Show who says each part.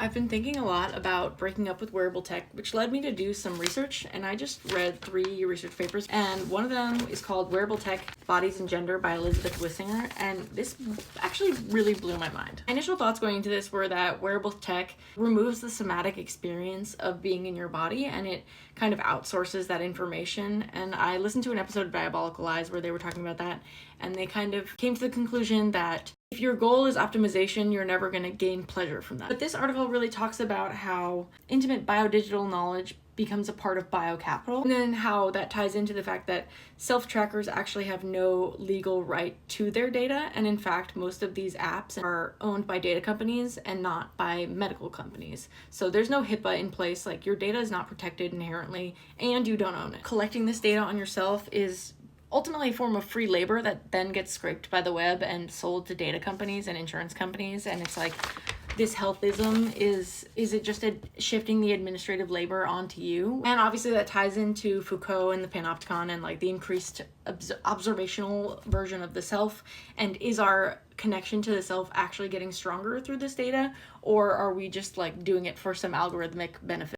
Speaker 1: I've been thinking a lot about breaking up with wearable tech, which led me to do some research, and I just read 3 research papers, and one of them is called Wearable Tech, Bodies and Gender by Elizabeth Wissinger, and this actually really blew my mind. My initial thoughts going into this were that wearable tech removes the somatic experience of being in your body, and it kind of outsources that information. And I listened to an episode of Diabolical Eyes where they were talking about that, and they kind of came to the conclusion that if your goal is optimization, you're never going to gain pleasure from that. But this article really talks about how intimate biodigital knowledge becomes a part of biocapital, and then how that ties into the fact that self-trackers actually have no legal right to their data, and in fact most of these apps are owned by data companies and not by medical companies. So there's no HIPAA in place, like your data is not protected inherently and you don't own it. Collecting this data on yourself is ultimately a form of free labor that then gets scraped by the web and sold to data companies and insurance companies, and it's like, this healthism is it just shifting the administrative labor onto you? And obviously that ties into Foucault and the panopticon and like the increased observational version of the self. And is our connection to the self actually getting stronger through this data, or are we just like doing it for some algorithmic benefit?